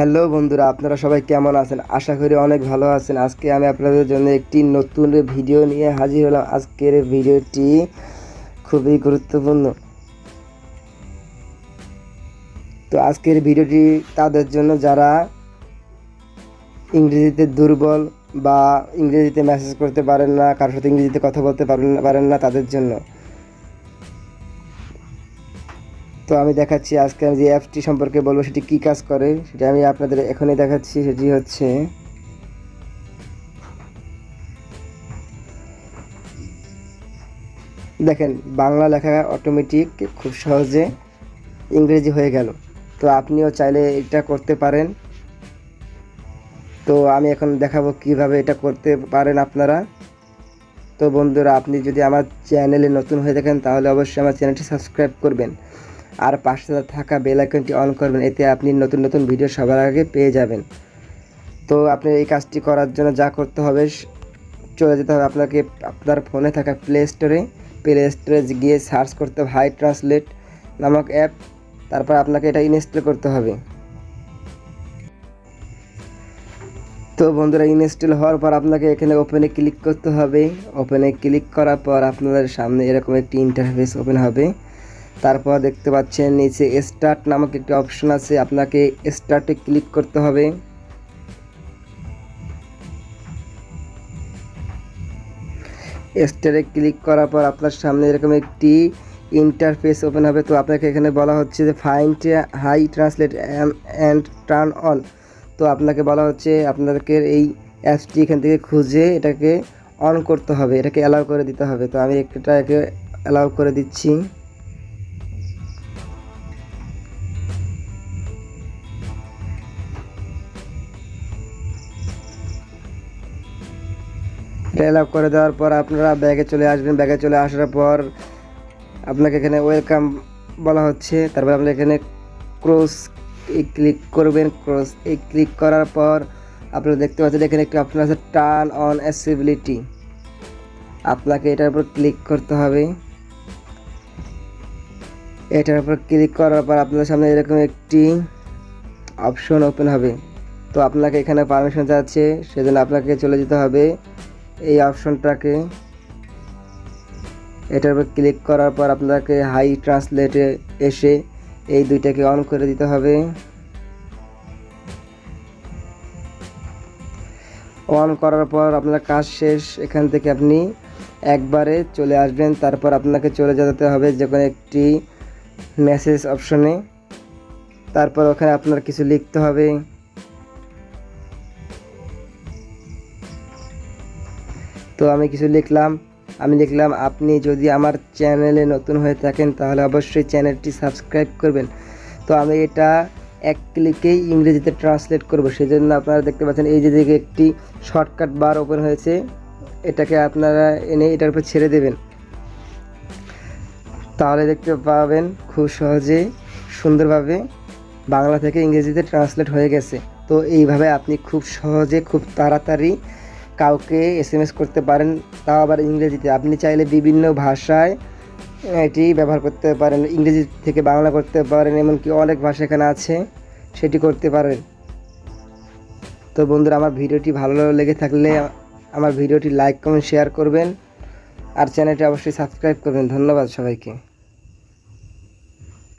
Hello বন্ধুরা, আপনারা সবাই কেমন আছেন? আশা করি অনেক ভালো আছেন। আজকে আমি আপনাদের জন্য একটি নতুন ভিডিও নিয়ে হাজির হলাম। আজকের ভিডিওটি খুবই গুরুত্বপূর্ণ। তো আজকের ভিডিওটি তাদের জন্য যারা ইংরেজিতে দুর্বল বা ইংরেজিতে মেসেজ করতে পারেন না, কারোর সাথে ইংরেজিতে কথা বলতে পারেন না তাদের জন্য। তো আমি দেখাচ্ছি আজকে আমি যে অ্যাপটি সম্পর্কে বলবো সেটি কী কাজ করে সেটা আমি আপনাদের এখনই দেখাচ্ছি। সেটি হচ্ছে দেখেন, বাংলা লেখা অটোমেটিক খুব সহজে ইংরেজি হয়ে গেল। তো আপনিও চাইলে এটা করতে পারেন। তো আমি এখন দেখাবো কিভাবে এটা করতে পারেন আপনারা। তো বন্ধুরা, আপনি যদি আমার চ্যানেলে নতুন হয়ে থাকেন তাহলে অবশ্যই আমার চ্যানেলটি সাবস্ক্রাইব করবেন আর পাশে থাকা বেল আইকনটি অন করবেন। এতে আপনি নতুন নতুন ভিডিও সবার আগে পেয়ে যাবেন। তো আপনি এই কাজটি করার জন্য যা করতে হবে, চলে যেতে হবে আপনাকে আপনার ফোনে থাকা প্লে স্টোরে গিয়ে সার্চ করতে হবে হাই ট্রান্সলেট নামক অ্যাপ। তারপর আপনাকে এটা ইনস্টল করতে হবে। তো বন্ধুরা, ইনস্টল হওয়ার পর আপনাকে এখানে ওপেনে ক্লিক করতে হবে। ওপেনে ক্লিক করার পর আপনাদের সামনে এরকম একটি ইন্টারফেস ওপেন হবে। তারপর দেখতে পাচ্ছেন নিচে স্টার্ট নামক একটি অপশন আছে, আপনাকে স্টার্টে ক্লিক করতে হবে। স্টারে ক্লিক করার পর আপনার সামনে এরকম একটি ইন্টারফেস ওপেন হবে। তো আপনাকে এখানে বলা হচ্ছে যে find hi translate and turn on. তো আপনাকে বলা হচ্ছে আপনাদেরকে এই অ্যাপসটি এখান থেকে খুঁজে এটাকে অন করতে হবে, এটাকে অ্যালাউ করে দিতে হবে। তো আমি এটাকে অ্যালাউ করে দিচ্ছি। এটা অ্যালাউ করে দেওয়ার পর আপনারা ব্যাগে চলে আসবেন। ব্যাগে চলে আসার পর আপনাকে এখানে ওয়েলকাম বলা হচ্ছে। তারপর আপনি এখানে ক্রস ক্লিক করবেন। ক্রস ক্লিক করার পর আপনারা দেখতে পাচ্ছেন এখানে একটি অপশন আছে টার্ন অন অ্যাক্সেসিবিলিটি। আপনাকে এটার উপর ক্লিক করতে হবে। এটার উপর ক্লিক করার পর আপনার সামনে এরকম একটি অপশন ওপেন হবে। তো আপনাকে এখানে পারমিশন চাচ্ছে, সেজন্য আপনাকে চলে যেতে হবে এই অপশনটাকে। এটার উপর ক্লিক করার পর আপনাকে হাই ট্রান্সলেটে এসে এই দুইটাকে অন করে দিতে হবে। অন করার পর আপনার কাজ শেষ। এখান থেকে আপনি একবারে চলে আসবেন। তারপর আপনাকে চলে যেতে হবে যে কোনো একটি মেসেজ অপশনে। তারপর ওখানে আপনার কিছু লিখতে হবে। তো আমি কিছু লিখলাম। আপনি যদি আমার চ্যানেলে নতুন হয়ে থাকেন তাহলে অবশ্যই চ্যানেলটি সাবস্ক্রাইব করবেন। তো আমি এটা এক ক্লিকেই ইংরেজিতে ট্রান্সলেট করব, সেজন্য আপনারা দেখতে পাচ্ছেন এই যে দিকে একটি শর্টকাট বার ওপেন হয়েছে, এটাকে আপনারা এনে এটার উপর ছেড়ে দেবেন। তাহলে দেখতে পাবেন খুব সহজে সুন্দরভাবে বাংলা থেকে ইংরেজিতে ট্রান্সলেট হয়ে গেছে। তো এইভাবে আপনি খুব সহজে খুব তাড়াতাড়ি কাউকে SMS করতে পারেন, তাও আবার ইংরেজিতে। আপনি চাইলে বিভিন্ন ভাষায় এটি ব্যবহার করতে পারেন, ইংরেজি থেকে বাংলা করতে পারেন, এমনকি অনেক ভাষা এখানে আছে, সেটি করতে পারেন। তো বন্ধুরা, আমার ভিডিওটি ভালো লেগে থাকলে আমার ভিডিওটি লাইক কমেন্ট শেয়ার করবেন আর চ্যানেলটি অবশ্যই সাবস্ক্রাইব করবেন। ধন্যবাদ সবাইকে।